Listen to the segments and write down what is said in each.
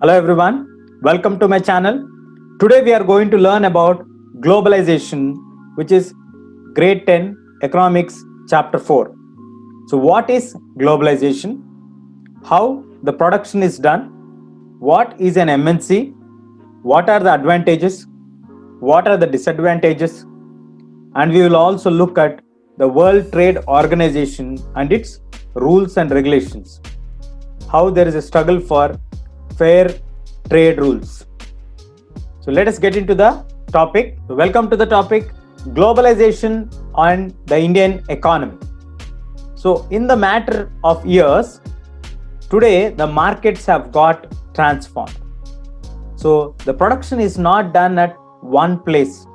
Hello everyone, welcome to my channel. Today we are going to learn about globalization, which is grade 10 economics chapter 4. So what is globalization? How the production is done? What is an MNC? What are the advantages? What are the disadvantages? And we will also look at the World Trade Organization and its rules and regulations. How there is a struggle for fair trade rules. So let us get into the topic. Welcome to the topic globalization and the Indian economy. So in the matter of years, today the markets have got transformed. So the production is not done at one place.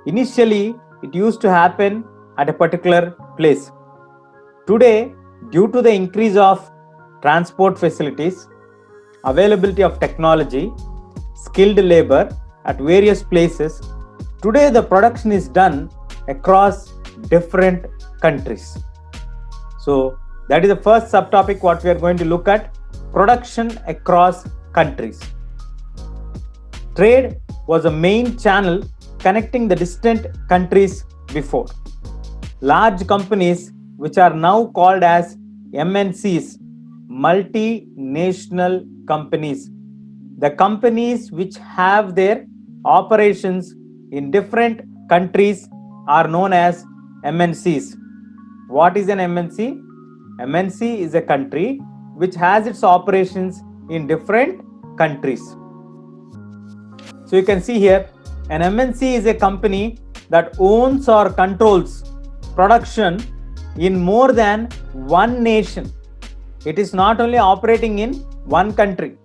Initially, it used to happen at a particular place. Today, due to the increase of transport facilities, availability of technology, skilled labor at various places, today the production is done across different countries. So that is the first subtopic what we are going to look at, production across countries. Trade was a main channel connecting the distant countries before. Large companies, which are now called as MNCs, multinational companies, the companies which have their operations in different countries are known as MNCs. What is an MNC? MNC is a country which has its operations in different countries. So you can see here, an MNC is a company that owns or controls production in more than one nation. It is not only operating in one country,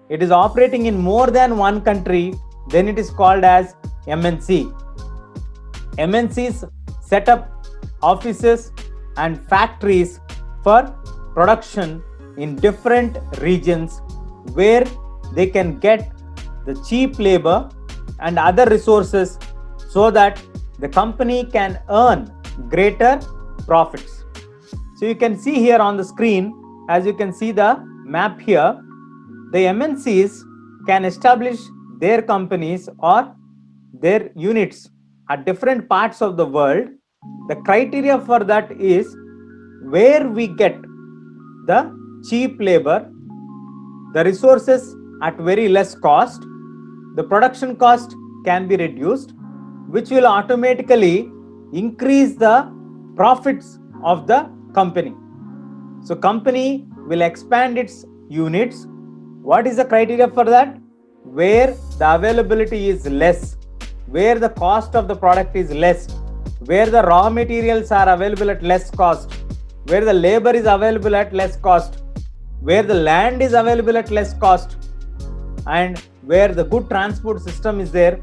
it is operating in more than one country, then it is called as MNC. MNCs set up offices and factories for production in different regions where they can get the cheap labor and other resources so that the company can earn greater profits. So you can see here on the screen, as you can see the map here, the MNCs can establish their companies or their units at different parts of the world. The criteria for that is where we get the cheap labor, the resources at very less cost, the production cost can be reduced, which will automatically increase the profits of the company. So company will expand its units. What is the criteria for that? Where the availability is less, where the cost of the product is less, where the raw materials are available at less cost, where the labor is available at less cost, where the land is available at less cost, and where the good transport system is there,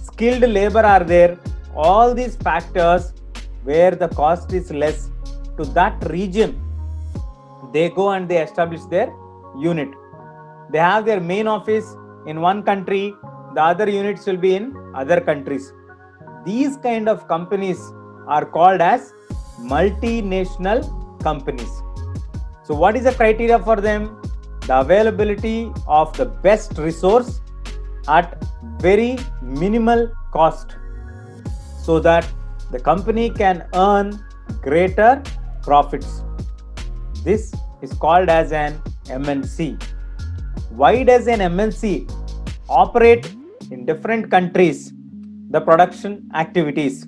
skilled labor are there, all these factors where the cost is less, to that region they go and they establish their unit. They have their main office in one country, the other units will be in other countries. These kind of companies are called as multinational companies. So what is the criteria for them? The availability of the best resource at very minimal cost so that the company can earn greater profits. This is called as an MNC. Why does an MNC operate in different countries? The production activities.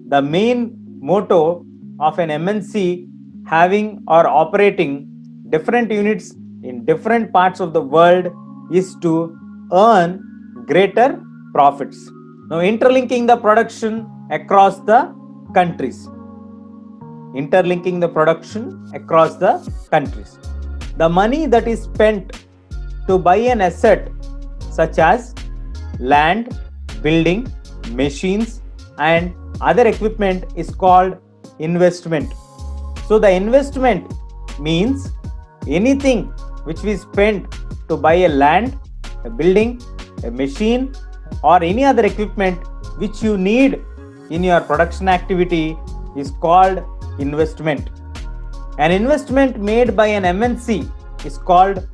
The main motto of an MNC having or operating different units in different parts of the world is to earn greater profits. Now, interlinking the production across the countries. Interlinking the production across the countries. The money that is spent to buy an asset such as land, building, machines, and other equipment is called investment. So the investment means anything which we spend to buy a land, a building, a machine, or any other equipment which you need in your production activity is called investment. An investment made by an MNC is called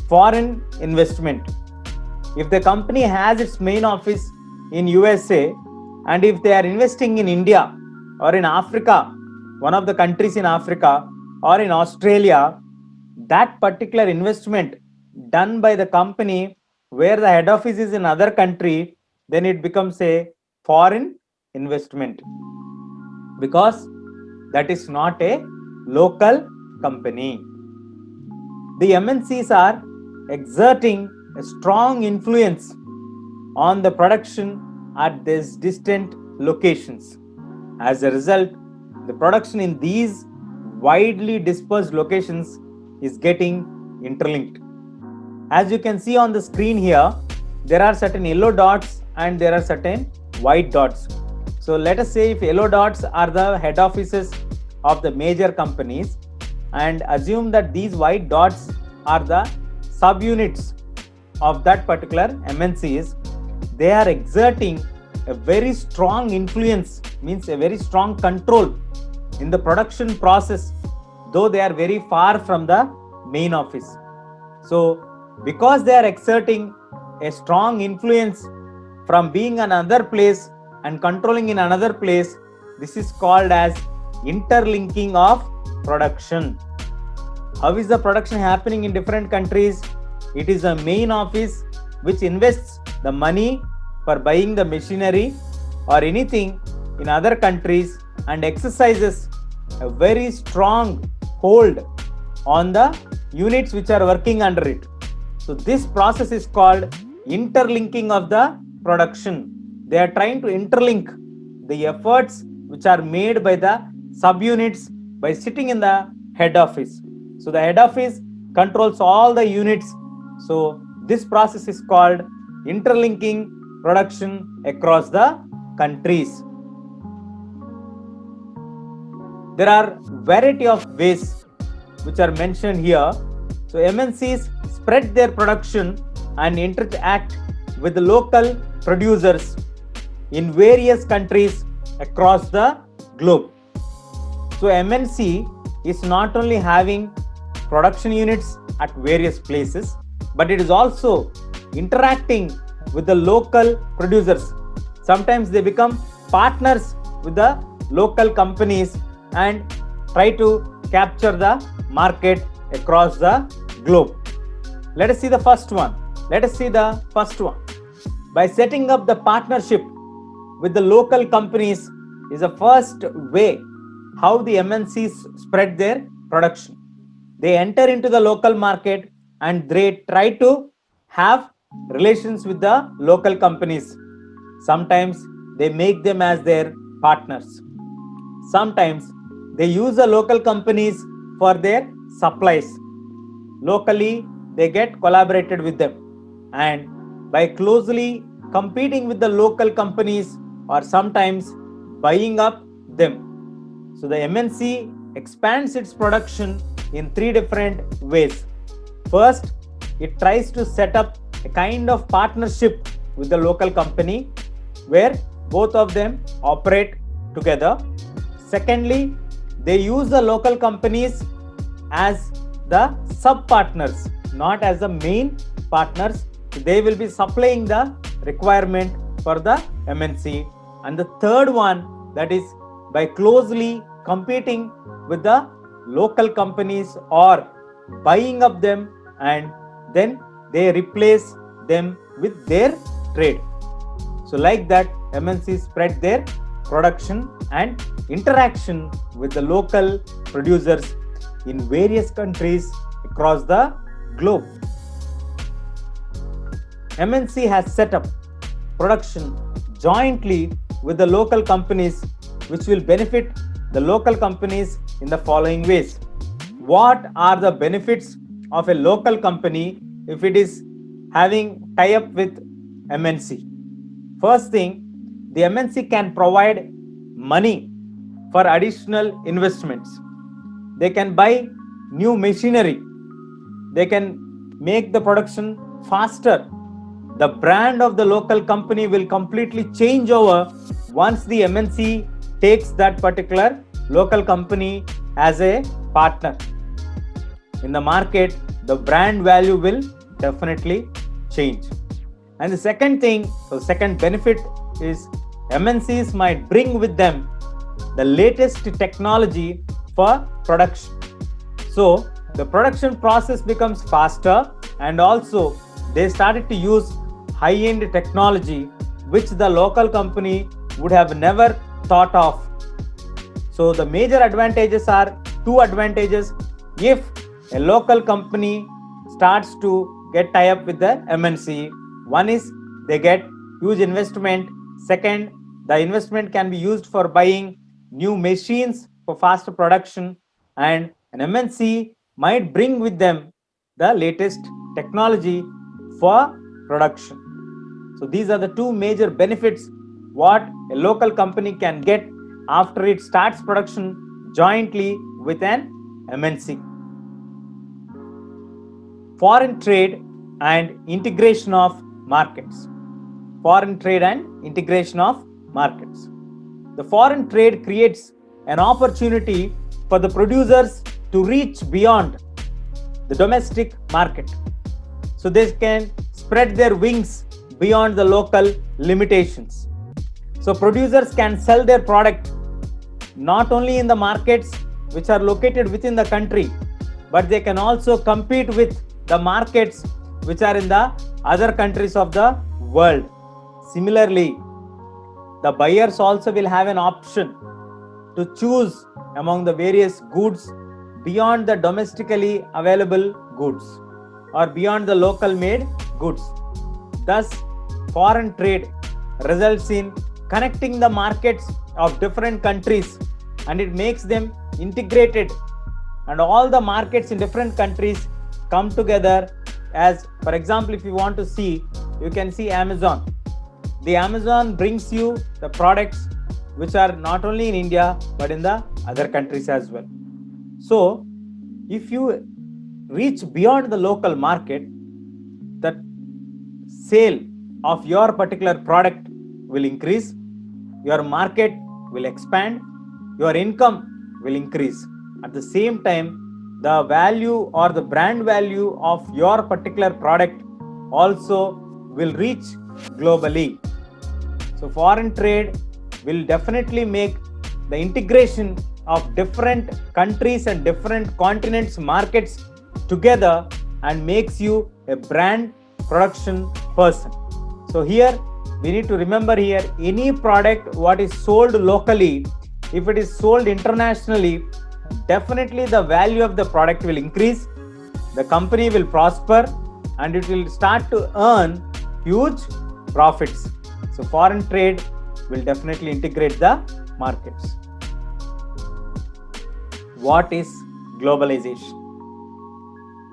foreign investment. If the company has its main office in USA and if they are investing in India or in Africa, one of the countries in Africa or in Australia, that particular investment done by the company where the head office is in other country, then it becomes a foreign investment because that is not a local company. The MNCs are exerting a strong influence on the production at these distant locations. As a result, the production in these widely dispersed locations is getting interlinked. As you can see on the screen here, there are certain yellow dots and there are certain white dots. So let us say if yellow dots are the head offices of the major companies, and assume that these white dots are the subunits of that particular MNCs, they are exerting a very strong influence, means a very strong control in the production process, though they are very far from the main office. So because they are exerting a strong influence from being in another place and controlling in another place, this is called as interlinking of production. How is the production happening in different countries? It is the main office which invests the money for buying the machinery or anything in other countries and exercises a very strong hold on the units which are working under it. So this process is called interlinking of the production. They are trying to interlink the efforts which are made by the subunits by sitting in the head office. So the head office controls all the units. So this process is called interlinking production across the countries. There are variety of ways which are mentioned here. So MNCs spread their production and interact with the local producers in various countries across the globe. So MNC is not only having production units at various places, but it is also interacting with the local producers. Sometimes they become partners with the local companies and try to capture the market across the globe. Let us see the first one. By setting up the partnership with the local companies is the first way how the MNCs spread their production. They enter into the local market and they try to have relations with the local companies. Sometimes they make them as their partners. Sometimes they use the local companies for their supplies. Locally, they get collaborated with them, and by closely competing with the local companies or sometimes buying up them. So the MNC expands its production in three different ways. First, it tries to set up a kind of partnership with the local company where both of them operate together. Secondly, they use the local companies as the sub-partners, not as the main partners. They will be supplying the requirement for the MNC. And the third one, that is by closely competing with the local companies or buying up them, and then they replace them with their trade. So like that, MNCs spread their production and interaction with the local producers in various countries across the globe. MNC has set up production jointly with the local companies, which will benefit the local companies in the following ways. What are the benefits of a local company if it is having tie-up with MNC? First thing, the MNC can provide money for additional investments. They can buy new machinery. They can make the production faster. The brand of the local company will completely change over once the MNC takes that particular local company as a partner. In the market, the brand value will definitely change. And the second thing, so second benefit is MNCs might bring with them the latest technology for production. So the production process becomes faster, and also they started to use high-end technology which the local company would have never thought of. So the major advantages are two advantages if a local company starts to get tie up with the MNC. One is they get huge investment. Second, the investment can be used for buying new machines for faster production, and an MNC might bring with them the latest technology for production. So these are the two major benefits what a local company can get after it starts production jointly with an MNC. Foreign trade and integration of markets. Foreign trade and integration of markets. The foreign trade creates an opportunity for the producers to reach beyond the domestic market. So they can spread their wings beyond the local limitations. So producers can sell their product not only in the markets which are located within the country, but they can also compete with the markets which are in the other countries of the world. Similarly, the buyers also will have an option to choose among the various goods beyond the domestically available goods or beyond the local made goods. Thus, foreign trade results in connecting the markets of different countries, and it makes them integrated, and all the markets in different countries come together. As for example, if you want to see, you can see Amazon. The Amazon brings you the products which are not only in India but in the other countries as well. So if you reach beyond the local market, the sale of your particular product will increase, your market will expand, your income will increase. At the same time, the value or the brand value of your particular product also will reach globally. So foreign trade will definitely make the integration of different countries and different continents markets together and makes you a brand production person. So here we need to remember here, any product what is sold locally, if it is sold internationally, definitely the value of the product will increase, the company will prosper, and it will start to earn huge profits. So foreign trade will definitely integrate the markets. What is globalization?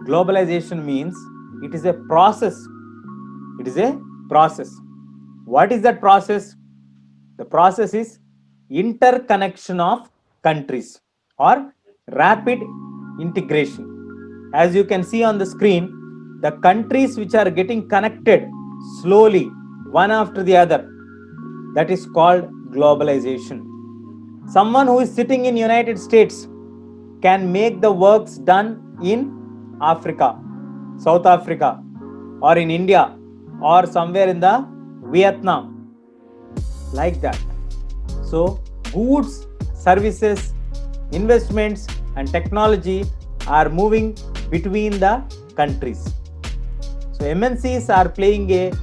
Globalization means it is a process. It is a process. What is that process? The process is interconnection of countries or rapid integration. As you can see on the screen, the countries which are getting connected slowly one after the other, that is called globalization. Someone who is sitting in United States can make the works done in Africa, South Africa, or in India, or somewhere in the Vietnam, like that. So goods, services, investments and technology are moving between the countries. So MNCs are playing a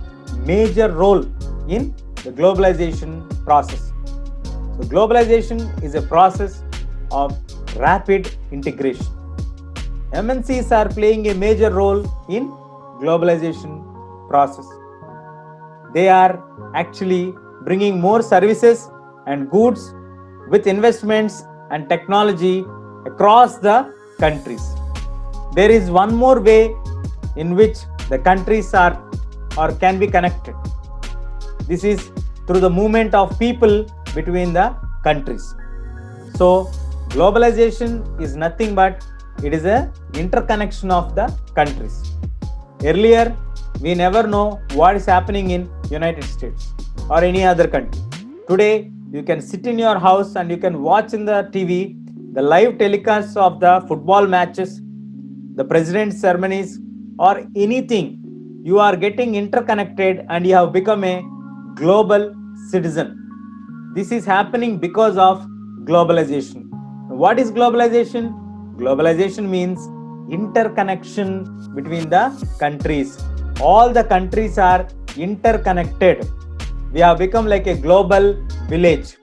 major role in the globalization process. So globalization is a process of rapid integration. MNCs are playing a major role in globalization process. They are actually bringing more services and goods with investments and technology across the countries. There is one more way in which the countries are or can be connected. This is through the movement of people between the countries. So globalization is nothing but it is an interconnection of the countries. Earlier, we never know what is happening in United States or any other country. Today, you can sit in your house and you can watch in the TV the live telecasts of the football matches, the president's ceremonies, or anything, you are getting interconnected and you have become a global citizen. This is happening because of globalization. What is globalization? Globalization means interconnection between the countries. All the countries are interconnected. We have become like a global village.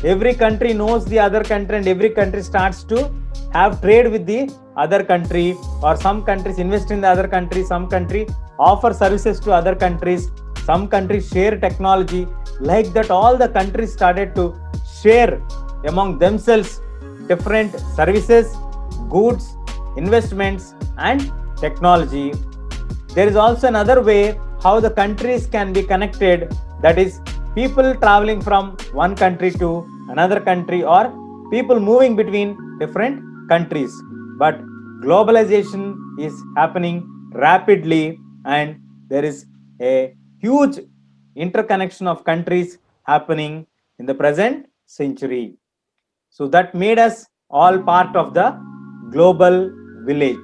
Every country knows the other country and every country starts to have trade with the other country, or some countries invest in the other country, some country offer services to other countries, some countries share technology. Like that, all the countries started to share among themselves different services, goods, investments, and technology. There is also another way how the countries can be connected, that is, people traveling from one country to another country, or people moving between different countries. But globalization is happening rapidly, and there is a huge interconnection of countries happening in the present century. So that made us all part of the global village.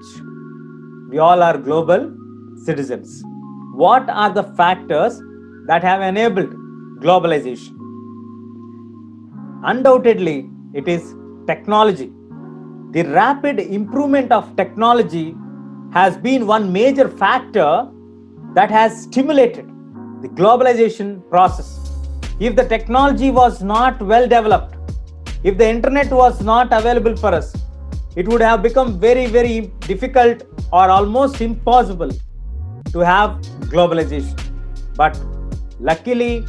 We all are global citizens. What are the factors that have enabled globalization? Undoubtedly, it is technology. The rapid improvement of technology has been one major factor that has stimulated the globalization process. If the technology was not well developed, if the internet was not available for us, it would have become very, very difficult or almost impossible to have globalization. But luckily,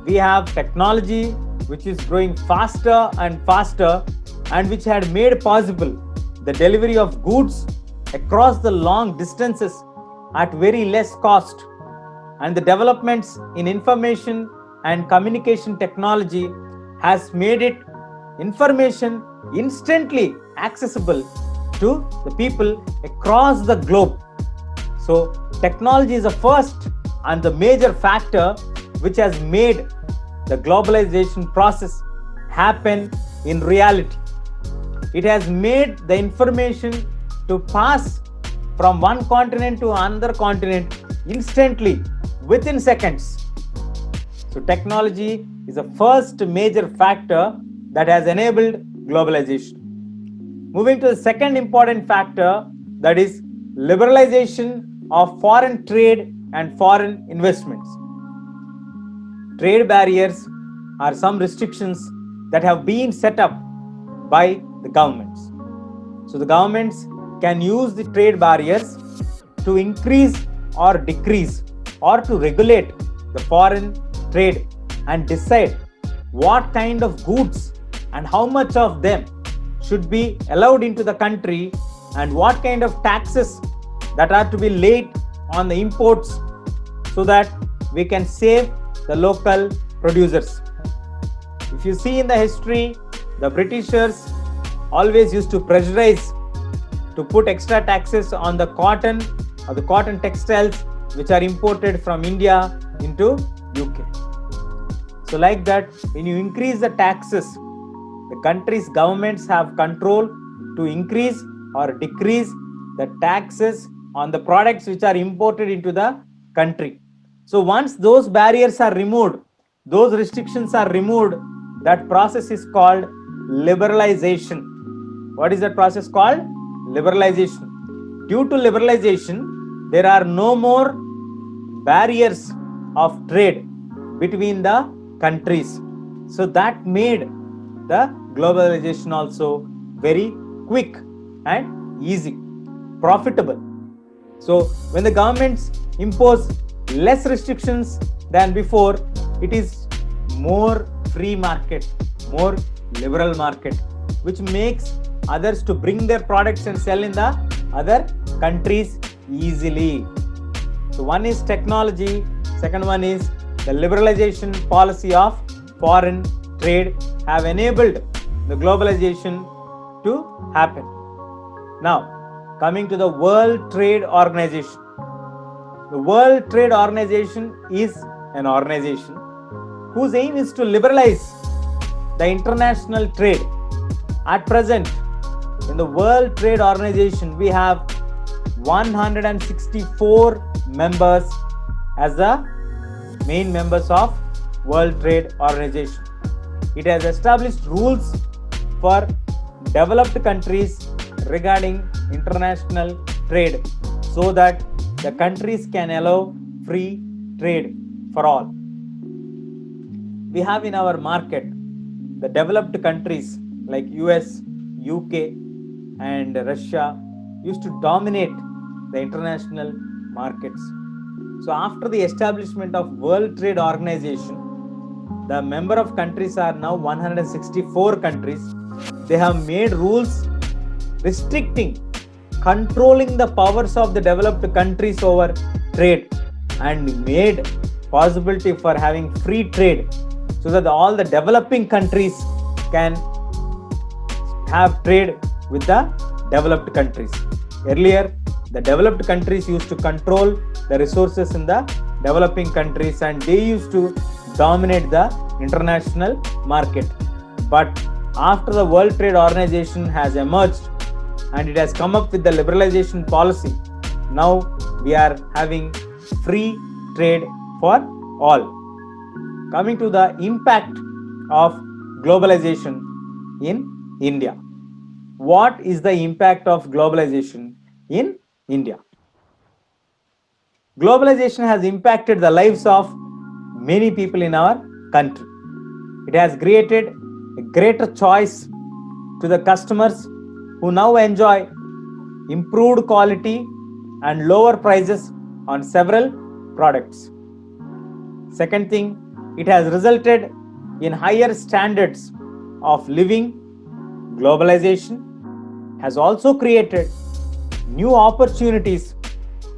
we have technology which is growing faster and faster, and which had made possible the delivery of goods across the long distances at very less cost. And the developments in information and communication technology has made it information instantly accessible to the people across the globe. So technology is the first and the major factor which has made the globalization process happen in reality. It has made the information to pass from one continent to another continent instantly within seconds. So technology is the first major factor that has enabled globalization. Moving to the second important factor, that is liberalization of foreign trade and foreign investments. Trade barriers are some restrictions that have been set up by the governments. So the governments can use the trade barriers to increase or decrease or to regulate the foreign trade and decide what kind of goods and how much of them should be allowed into the country, and what kind of taxes that are to be laid on the imports, so that we can save the local producers. If you see in the history, the Britishers always used to pressurize to put extra taxes on the cotton or the cotton textiles which are imported from India into UK. So like that, when you increase the taxes, the country's governments have control to increase or decrease the taxes on the products which are imported into the country. So once those barriers are removed, those restrictions are removed, that process is called liberalization. What is that process called? Liberalization. Due to liberalization, there are no more barriers of trade between the countries. So that made the globalization also very quick and easy, profitable. So when the governments impose less restrictions than before, it is more free market, more liberal market, which makes others to bring their products and sell in the other countries easily. So one is technology, second one is the liberalization policy of foreign trade have enabled the globalization to happen. Now, coming to the World Trade Organization. The World Trade Organization is an organization whose aim is to liberalize the international trade. At present, in the World Trade Organization, we have 164 members as the main members of World Trade Organization. It has established rules for developed countries regarding international trade so that the countries can allow free trade for all. We have in our market the developed countries like US, UK and Russia used to dominate the international markets. So after the establishment of World Trade Organization, the member of countries are now 164 countries. They have made rules restricting, controlling the powers of the developed countries over trade and made possibility for having free trade so that all the developing countries can have trade with the developed countries. Earlier, the developed countries used to control the resources in the developing countries and they used to dominate the international market. But after the World Trade Organization has emerged and it has come up with the liberalization policy, now we are having free trade for all. Coming to the impact of globalization in India. What is the impact of globalization in India? Globalization has impacted the lives of many people in our country. It has created a greater choice to the customers who now enjoy improved quality and lower prices on several products. Second thing, it has resulted in higher standards of living. Globalization has also created new opportunities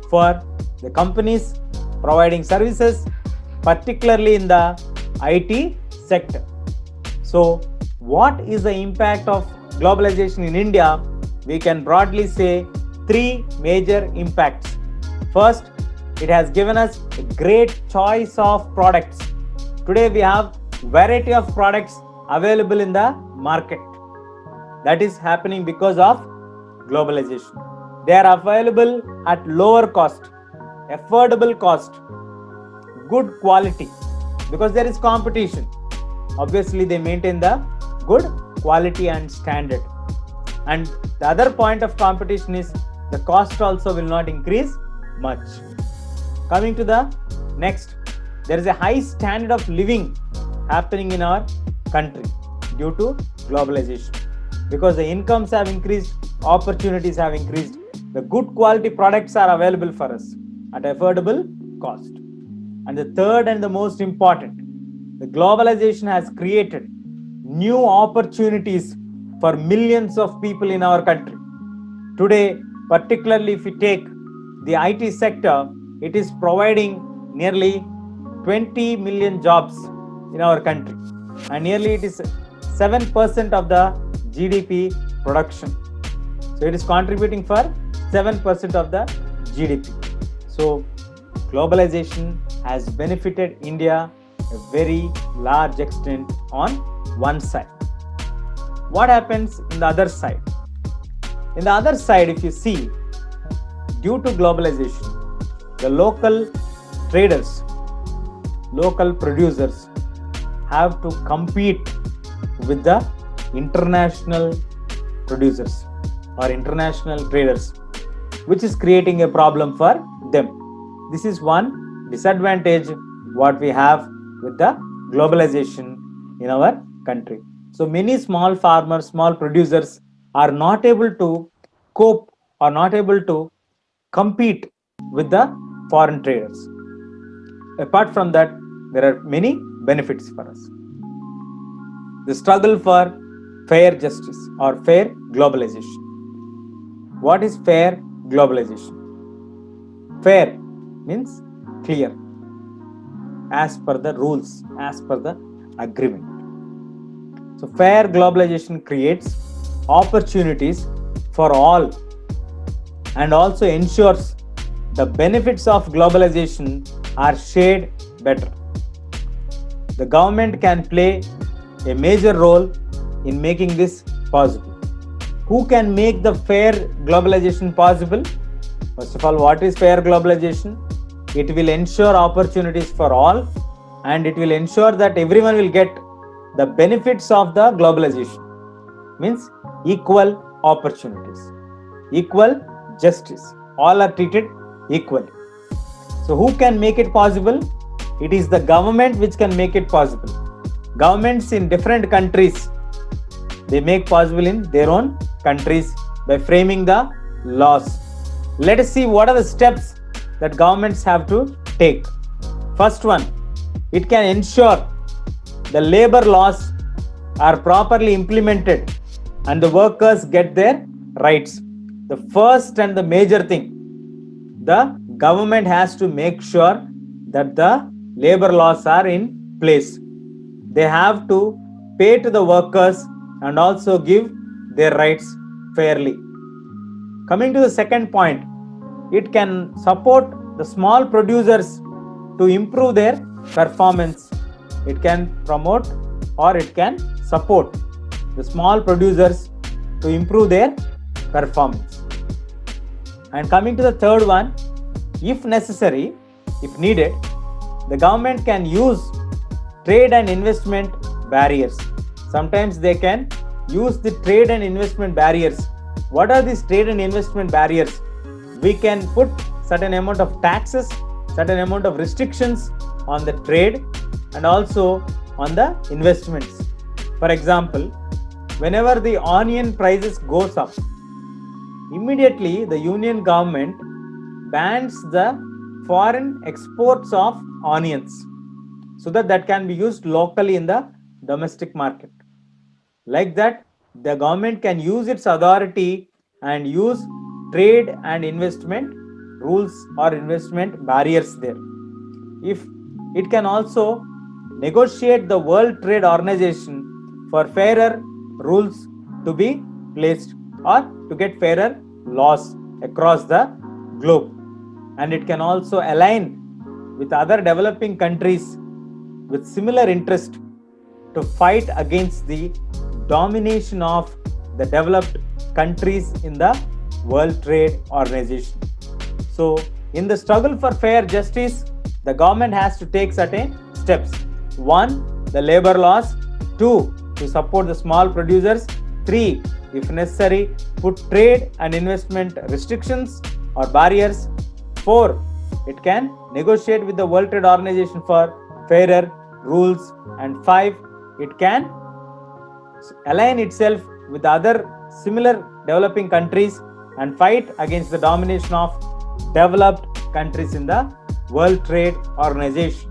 for the companies providing services, particularly in the IT sector. So, what is the impact of globalization in India? We can broadly say three major impacts. First, it has given us a great choice of products. Today we have variety of products available in the market. That is happening because of globalization. They are available at lower cost, affordable cost, good quality, because there is competition. Obviously, they maintain the good quality and standard. And the other point of competition is the cost also will not increase much. Coming to the next, there is a high standard of living happening in our country due to globalization. Because the incomes have increased, opportunities have increased, the good quality products are available for us at affordable cost. And the third and the most important, the globalization has created new opportunities for millions of people in our country. Today, particularly if we take the IT sector, it is providing nearly 20 million jobs in our country. And nearly it is 7% of the GDP production. So it is contributing for 7% of the GDP. So globalization has benefited India a very large extent on one side. What happens in the other side? In the other side, if you see, due to globalization, the local traders, local producers have to compete with the international producers or international traders, which is creating a problem for them. This is one disadvantage what we have with the globalization in our country. So many small farmers, small producers are not able to cope or not able to compete with the foreign traders. Apart from that, there are many benefits for us. The struggle for fair justice or fair globalization. What is fair globalization? Fair means clear, as per the rules, as per the agreement. So fair globalization creates opportunities for all and also ensures the benefits of globalization are shared better. The government can play a major role in making this possible. Who can make the fair globalization possible? First of all, what is fair globalization? It will ensure opportunities for all, and it will ensure that everyone will get the benefits of the globalization. Means equal opportunities, equal justice. All are treated equally. So who can make it possible? It is the government which can make it possible. Governments in different countries, they make possible in their own countries by framing the laws. Let us see what are the steps that governments have to take. First one, it can ensure the labor laws are properly implemented and the workers get their rights. The first and the major thing, the government has to make sure that the labor laws are in place. They have to pay to the workers and also give their rights fairly. Coming to the second point, it can support the small producers to improve their performance. It can promote or it can support the small producers to improve their performance. And coming to the third one, if necessary, if needed, the government can use trade and investment barriers. Sometimes they can use the trade and investment barriers. What are these trade and investment barriers? We can put certain amount of taxes, certain amount of restrictions on the trade and also on the investments. For example, whenever the onion prices goes up, immediately the union government bans the foreign exports of onions so that can be used locally in the domestic market. Like that, the government can use its authority and use trade and investment rules or investment barriers there. If it can also negotiate the World Trade Organization for fairer rules to be placed or to get fairer laws across the globe. And it can also align with other developing countries with similar interest to fight against the domination of the developed countries in the World Trade Organization. So, in the struggle for fair justice, the government has to take certain steps. 1, the labor laws. 2, to support the small producers. 3, if necessary, put trade and investment restrictions or barriers. 4, it can negotiate with the World Trade Organization for fairer rules. And 5, it can align itself with other similar developing countries and fight against the domination of developed countries in the World Trade Organization.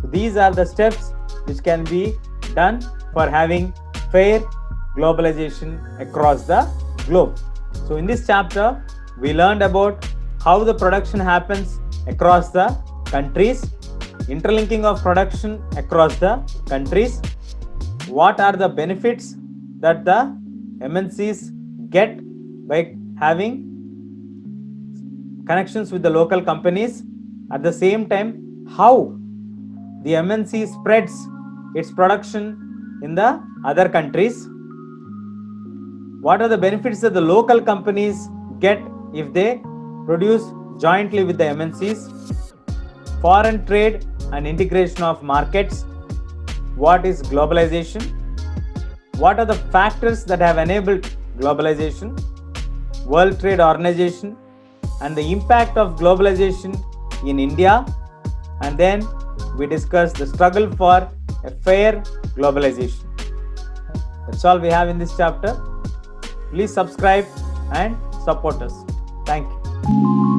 So these are the steps which can be done for having fair globalization across the globe. So in this chapter, we learned about how the production happens across the countries, interlinking of production across the countries, what are the benefits that the MNCs get by having connections with the local companies. At the same time, how the MNC spreads its production in the other countries. What are the benefits that the local companies get if they produce jointly with the MNCs? Foreign trade and integration of markets. What is globalization? What are the factors that have enabled globalization? World Trade Organization and the impact of globalization in India. And then we discussed the struggle for a fair globalization. That's all we have in this chapter. Please subscribe and support us. Thank you.